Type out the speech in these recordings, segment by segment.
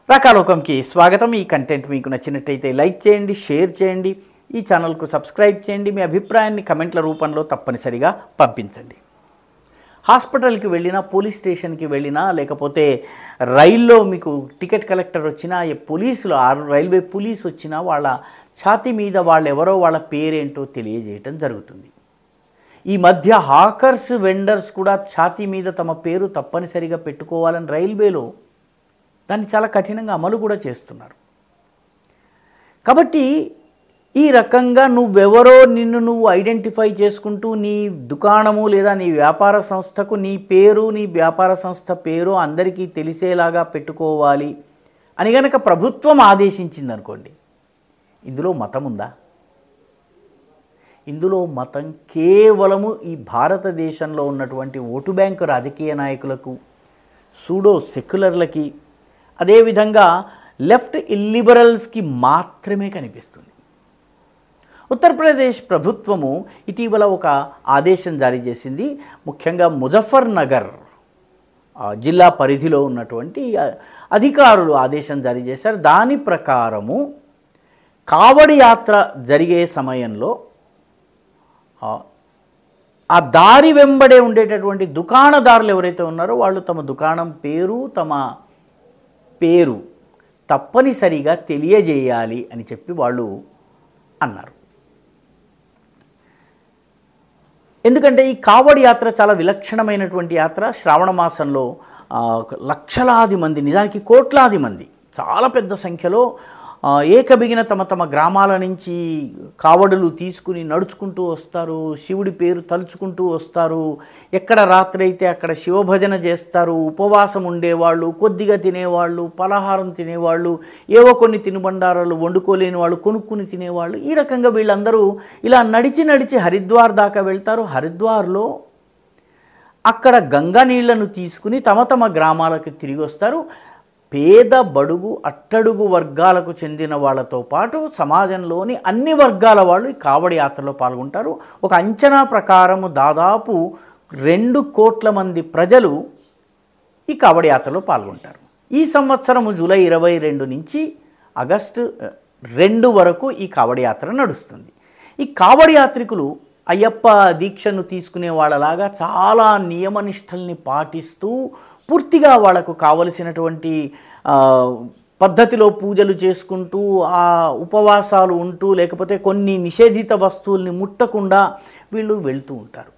రాకాలోకంకి స్వాగతం. ఈ కంటెంట్ మీకు నచ్చినట్టయితే లైక్ చేయండి, షేర్ చేయండి, ఈ ఛానల్కు సబ్స్క్రైబ్ చేయండి. మీ అభిప్రాయాన్ని కమెంట్ల రూపంలో తప్పనిసరిగా పంపించండి. హాస్పిటల్కి వెళ్ళినా, పోలీస్ స్టేషన్కి వెళ్ళినా, లేకపోతే రైల్లో మీకు టికెట్ కలెక్టర్ వచ్చినా, పోలీసులు రైల్వే పోలీస్ వచ్చినా వాళ్ళ ఛాతీ మీద వాళ్ళెవరో వాళ్ళ పేరేంటో తెలియజేయటం జరుగుతుంది. ఈ మధ్య హాకర్స్, వెండర్స్ కూడా ఛాతీ మీద తమ పేరు తప్పనిసరిగా పెట్టుకోవాలని రైల్వేలో దాన్ని చాలా కఠినంగా అమలు కూడా చేస్తున్నారు. కాబట్టి ఈ రకంగా నువ్వెవరో నిన్ను నువ్వు ఐడెంటిఫై చేసుకుంటూ నీ దుకాణము లేదా నీ వ్యాపార సంస్థకు నీ పేరు, నీ వ్యాపార సంస్థ పేరు అందరికీ తెలిసేలాగా పెట్టుకోవాలి అని గనక ప్రభుత్వం ఆదేశించిందనుకోండి, ఇందులో మతం ఉందా? ఇందులో మతం కేవలము ఈ భారతదేశంలో ఉన్నటువంటి ఓటు బ్యాంకు రాజకీయ నాయకులకు, సూడో సెక్యులర్లకి, అదేవిధంగా లెఫ్ట్ ఇల్లిబరల్స్కి మాత్రమే కనిపిస్తుంది. ఉత్తరప్రదేశ్ ప్రభుత్వము ఇటీవల ఒక ఆదేశం జారీ చేసింది. ముఖ్యంగా ముజఫర్నగర్ జిల్లా పరిధిలో ఉన్నటువంటి అధికారులు ఆదేశం జారీ చేశారు. దాని ప్రకారము కావడి యాత్ర జరిగే సమయంలో ఆ దారి వెంబడే ఉండేటటువంటి దుకాణదారులు ఎవరైతే ఉన్నారో వాళ్ళు తమ దుకాణం పేరు, తమ పేరు తప్పనిసరిగా తెలియజేయాలి అని చెప్పి వాళ్ళు అన్నారు. ఎందుకంటే ఈ కావడి యాత్ర చాలా విలక్షణమైనటువంటి యాత్ర. శ్రావణ మాసంలో లక్షలాది మంది, నిజానికి కోట్లాది మంది, చాలా పెద్ద సంఖ్యలో ఏకబిగిన తమ తమ గ్రామాల నుంచి కావడులు తీసుకుని నడుచుకుంటూ వస్తారు. శివుడి పేరు తలుచుకుంటూ వస్తారు. ఎక్కడ రాత్రి అయితే అక్కడ శివభజన చేస్తారు. ఉపవాసం ఉండేవాళ్ళు, కొద్దిగా తినేవాళ్ళు, పలహారం తినేవాళ్ళు, ఏవో కొన్ని తినుబండారాలు వండుకోలేని వాళ్ళు కొనుక్కుని తినేవాళ్ళు. ఈ రకంగా వీళ్ళందరూ ఇలా నడిచి నడిచి హరిద్వార్ దాకా వెళ్తారు. హరిద్వార్లో అక్కడ గంగా నీళ్లను తీసుకుని తమ తమ గ్రామాలకు తిరిగి వస్తారు. పేద, బడుగు, అట్టడుగు వర్గాలకు చెందిన వాళ్ళతో పాటు సమాజంలోని అన్ని వర్గాల వాళ్ళు ఈ కావడి యాత్రలో పాల్గొంటారు. ఒక అంచనా ప్రకారము దాదాపు 2 కోట్ల మంది ప్రజలు ఈ కావడి యాత్రలో పాల్గొంటారు. ఈ సంవత్సరము జూలై 22 నుంచి ఆగస్టు 2 వరకు ఈ కావడి యాత్ర నడుస్తుంది. ఈ కావడి యాత్రికులు అయ్యప్ప దీక్షను తీసుకునే వాళ్ళలాగా చాలా నియమనిష్టల్ని పాటిస్తూ పూర్తిగా వాళ్లకు కావలసినటువంటి పద్ధతిలో పూజలు చేసుకుంటూ, ఆ ఉపవాసాలు ఉంటూ, లేకపోతే కొన్ని నిషేధిత వస్తువుల్ని ముట్టకుండా వీళ్ళు వెళ్తూ ఉంటారు.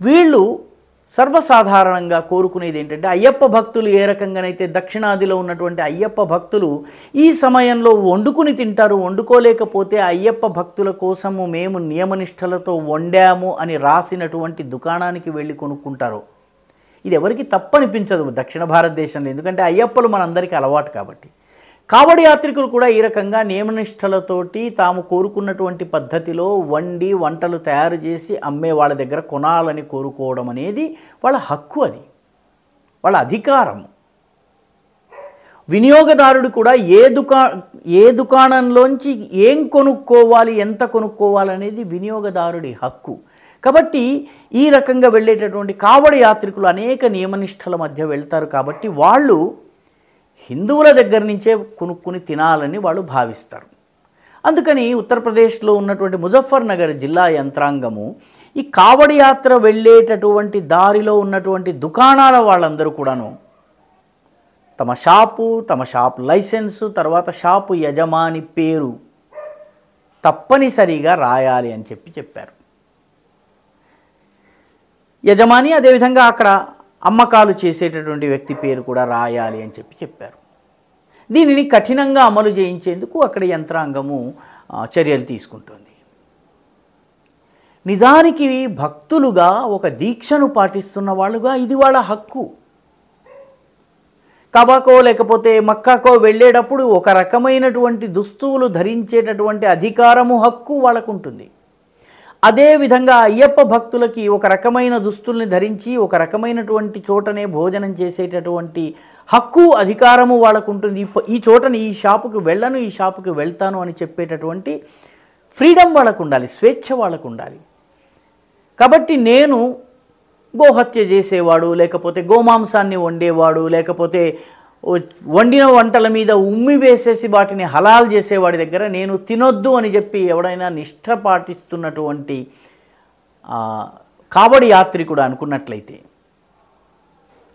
వీళ్ళు సర్వసాధారణంగా కోరుకునేది ఏంటంటే, అయ్యప్ప భక్తులు ఏ రకంగానైతే దక్షిణాదిలో ఉన్నటువంటి అయ్యప్ప భక్తులు ఈ సమయంలో వండుకుని తింటారు, వండుకోలేకపోతే అయ్యప్ప భక్తుల కోసము మేము నియమనిష్టలతో వండాము అని రాసినటువంటి దుకాణానికి వెళ్ళి కొనుక్కుంటారు. ఇది ఎవరికి తప్పనిపించదు దక్షిణ భారతదేశంలో, ఎందుకంటే అయ్యప్పలు మనందరికీ అలవాటు కాబట్టి. కావడి యాత్రికులు కూడా ఈ రకంగా నియమనిష్టలతోటి తాము కోరుకున్నటువంటి పద్ధతిలో వండి వంటలు తయారు చేసి అమ్మే వాళ్ళ దగ్గర కొనాలని కోరుకోవడం అనేది వాళ్ళ హక్కు, అది వాళ్ళ అధికారం. వినియోగదారుడు కూడా ఏ దుకాణంలోంచి ఏం కొనుక్కోవాలి, ఎంత కొనుక్కోవాలనేది వినియోగదారుడి హక్కు. కాబట్టి ఈ రకంగా వెళ్ళేటటువంటి కావడి యాత్రికులు అనేక నియమనిష్టల మధ్య వెళ్తారు. కాబట్టి వాళ్ళు హిందువుల దగ్గర నుంచే కొనుక్కుని తినాలని వాళ్ళు భావిస్తారు. అందుకని ఉత్తరప్రదేశ్లో ఉన్నటువంటి ముజఫర్నగర్ జిల్లా యంత్రాంగము ఈ కావడి యాత్ర వెళ్ళేటటువంటి దారిలో ఉన్నటువంటి దుకాణాల వాళ్ళందరూ కూడాను తమ షాపు లైసెన్సు, తర్వాత షాపు యజమాని పేరు తప్పనిసరిగా రాయాలి అని చెప్పారు. యజమాని, అదేవిధంగా అక్కడ అమ్మకాలు చేసేటటువంటి వ్యక్తి పేరు కూడా రాయాలి అని చెప్పారు. దీనిని కఠినంగా అమలు చేయించేందుకు అక్కడ యంత్రాంగము చర్యలు తీసుకుంటుంది. నిజానికి భక్తులుగా ఒక దీక్షను పాటిస్తున్న వాళ్ళుగా ఇది వాళ్ళ హక్కు. కబాకో లేకపోతే మక్కాకో వెళ్ళేటప్పుడు ఒక రకమైనటువంటి దుస్తువులు ధరించేటటువంటి అధికారము, హక్కు వాళ్ళకు ఉంటుంది. అదేవిధంగా అయ్యప్ప భక్తులకి ఒక రకమైన దుస్తుల్ని ధరించి ఒక రకమైనటువంటి చోటనే భోజనం చేసేటటువంటి హక్కు, అధికారము వాళ్ళకు ఉంటుంది. ఈ చోటని, ఈ షాపుకి వెళ్ళను, ఈ షాపుకి వెళ్తాను అని చెప్పేటటువంటి ఫ్రీడమ్ వాళ్ళకు ఉండాలి, స్వేచ్ఛ వాళ్ళకు ఉండాలి. కాబట్టి నేను గోహత్య చేసేవాడు, లేకపోతే గోమాంసాన్ని వండేవాడు, లేకపోతే వండిన వంటల మీద ఉమ్మి వేసేసి వాటిని హలాల్ చేసేవాడి దగ్గర నేను తినొద్దు అని చెప్పి ఎవడైనా నిష్ఠ పాటిస్తున్నటువంటి కావడి యాత్రికుడు అనుకున్నట్లయితే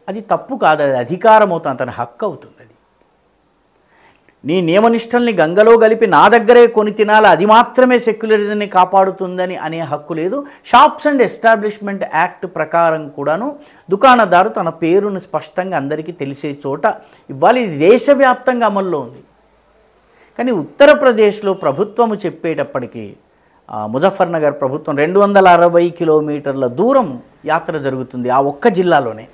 అది తప్పు కాదు, అది అధికారం అవుతుంది, తన హక్కు అవుతుంది. అది నీ నియమనిష్టల్ని గంగలో కలిపి నా దగ్గరే కొని తినాలి, అది మాత్రమే సెక్యులరిజంని కాపాడుతుందని అనే హక్కు లేదు. షాప్స్ అండ్ ఎస్టాబ్లిష్మెంట్ యాక్ట్ ప్రకారం కూడాను దుకాణదారు తన పేరును స్పష్టంగా అందరికీ తెలిసే చోట ఇవ్వాలి. ఇది దేశవ్యాప్తంగా అమల్లో ఉంది. కానీ ఉత్తరప్రదేశ్లో ప్రభుత్వము చెప్పేటప్పటికీ ముజఫర్నగర్ ప్రభుత్వం 260 కిలోమీటర్ల దూరం యాత్ర జరుగుతుంది ఆ ఒక్క జిల్లాలోనే.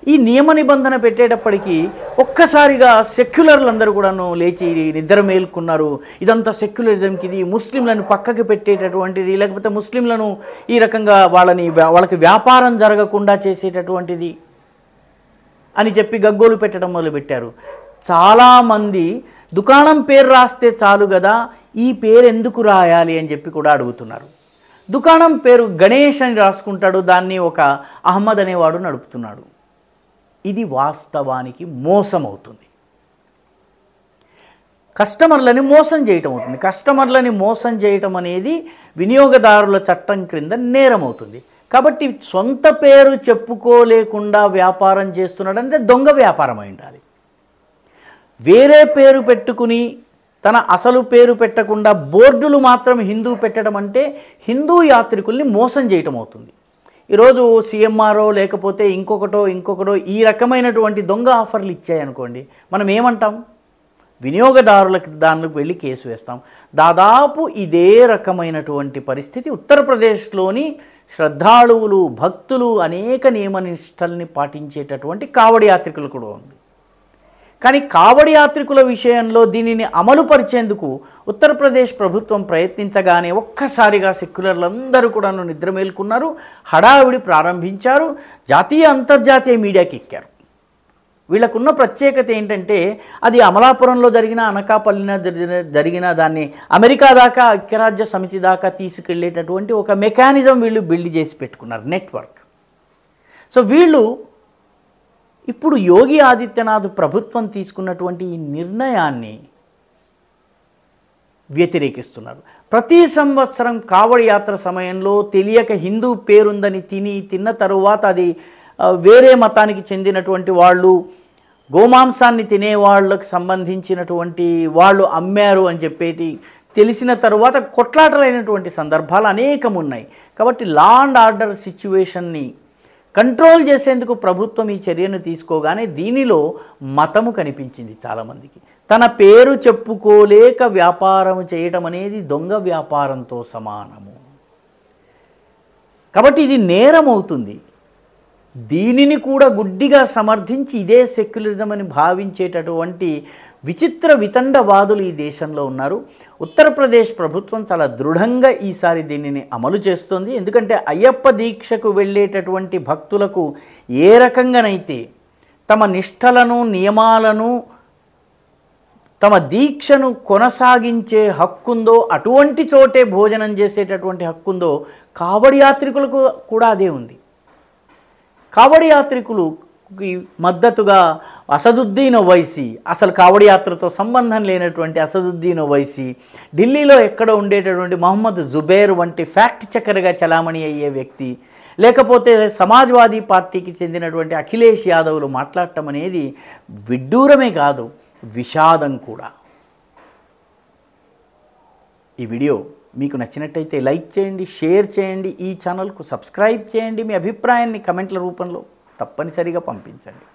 ఈ నియమ నిబంధన పెట్టేటప్పటికీ ఒక్కసారిగా సెక్యులర్లందరూ కూడాను లేచి నిద్ర మేల్కున్నారు. ఇదంతా సెక్యులరిజంకి, ఇది ముస్లింలను పక్కకి పెట్టేటటువంటిది, లేకపోతే ముస్లింలను ఈ రకంగా వాళ్ళకి వ్యాపారం జరగకుండా చేసేటటువంటిది అని చెప్పి గగ్గోలు పెట్టడం మొదలుపెట్టారు. చాలామంది దుకాణం పేరు రాస్తే చాలు కదా, ఈ పేరు ఎందుకు రాయాలి అని చెప్పి కూడా అడుగుతున్నారు. దుకాణం పేరు గణేష్ అని రాసుకుంటాడు, దాన్ని ఒక అహ్మద్ అనేవాడు నడుపుతున్నాడు. ఇది వాస్తవానికి మోసం అవుతుంది, కస్టమర్లని మోసం చేయటం అవుతుంది. కస్టమర్లని మోసం చేయటం అనేది వినియోగదారుల చట్టం క్రింద నేరం అవుతుంది. కాబట్టి సొంత పేరు చెప్పుకోలేకుండా వ్యాపారం చేస్తున్నాడంటే దొంగ వ్యాపారం అయి ఉండాలి. వేరే పేరు పెట్టుకుని తన అసలు పేరు పెట్టకుండా బోర్డులు మాత్రం హిందూ పెట్టడం అంటే హిందూ యాత్రికుల్ని మోసం చేయటం అవుతుంది. ఈరోజు సిఎంఆర్ఓ లేకపోతే ఇంకొకటో ఈ రకమైనటువంటి దొంగ ఆఫర్లు ఇచ్చాయనుకోండి, మనం ఏమంటాం? వినియోగదారులకు దానిలోకి వెళ్ళి కేసు వేస్తాం. దాదాపు ఇదే రకమైనటువంటి పరిస్థితి ఉత్తరప్రదేశ్లోని శ్రద్ధాళువులు, భక్తులు, అనేక నియమనిష్టల్ని పాటించేటటువంటి కావడి యాత్రికులు కూడా ఉంది. కానీ కావడి యాత్రికుల విషయంలో దీనిని అమలుపరిచేందుకు ఉత్తరప్రదేశ్ ప్రభుత్వం ప్రయత్నించగానే ఒక్కసారిగా సెక్యులర్లందరూ కూడా నిద్ర మేల్కున్నారు, హడావిడి ప్రారంభించారు, జాతీయ అంతర్జాతీయ మీడియాకి ఎక్కారు. వీళ్ళకున్న ప్రత్యేకత ఏంటంటే అది అమలాపురంలో జరిగిన, అనకాపల్లిన జరిగిన దాన్ని అమెరికా దాకా, ఐక్యరాజ్య సమితి దాకా తీసుకెళ్లేటటువంటి ఒక మెకానిజం వీళ్ళు బిల్డ్ చేసి పెట్టుకున్నారు, నెట్వర్క్. సో వీళ్ళు ఇప్పుడు యోగి ఆదిత్యనాథ్ ప్రభుత్వం తీసుకున్నటువంటి ఈ నిర్ణయాన్ని వ్యతిరేకిస్తున్నారు. ప్రతి సంవత్సరం కావడి యాత్ర సమయంలో తెలియక హిందూ పేరుందని తిన్న తరువాత అది వేరే మతానికి చెందినటువంటి వాళ్ళు, గోమాంసాన్ని తినే వాళ్ళకు సంబంధించినటువంటి వాళ్ళు అమ్మారు అని చెప్పేది తెలిసిన తరువాత కొట్లాటలైనటువంటి సందర్భాలు అనేకం ఉన్నాయి. కాబట్టి లా అండ్ ఆర్డర్ సిచ్యువేషన్ని కంట్రోల్ చేసేందుకు ప్రభుత్వం ఈ చర్యను తీసుకోగానే దీనిలో మతము కనిపించింది చాలామందికి. తన పేరు చెప్పుకోలేక వ్యాపారం చేయటం అనేది దొంగ వ్యాపారంతో సమానము. కాబట్టి ఇది నేరం అవుతుంది. దీనిని కూడా గుడ్డిగా సమర్థించి ఇదే సెక్యులరిజం అని భావించేటటువంటి విచిత్ర వితండవాదులు ఈ దేశంలో ఉన్నారు. ఉత్తరప్రదేశ్ ప్రభుత్వం చాలా దృఢంగా ఈసారి దీనిని అమలు చేస్తుంది. ఎందుకంటే అయ్యప్ప దీక్షకు వెళ్ళేటటువంటి భక్తులకు ఏ రకంగానైతే తమ నిష్టలను, నియమాలను, తమ దీక్షను కొనసాగించే హక్కుందో, అటువంటి చోటే భోజనం చేసేటటువంటి హక్కుందో, కావడి యాత్రికులకు కూడా అదే ఉంది. కావడి యాత్రికులకి మద్దతుగా అసదుద్దీన్ ఓవైసీ, అసలు కావడి యాత్రతో సంబంధం లేనటువంటి అసదుద్దీన్ ఓవైసీ, ఢిల్లీలో ఎక్కడ ఉండేటటువంటి మహమ్మద్ జుబేర్ వంటి ఫ్యాక్ట్ చెక్కర్గా చలామణి అయ్యే వ్యక్తి, లేకపోతే సమాజ్వాదీ పార్టీకి చెందినటువంటి అఖిలేష్ యాదవ్లు మాట్లాడటం అనేది విడ్డూరమే కాదు, విషాదం కూడా. ఈ వీడియో మీకు నచ్చినట్టయితే లైక్ చేయండి, షేర్ చేయండి, ఈ ఛానల్కు సబ్స్క్రైబ్ చేయండి. మీ అభిప్రాయాన్ని కమెంట్ల రూపంలో తప్పనిసరిగా పంపించండి.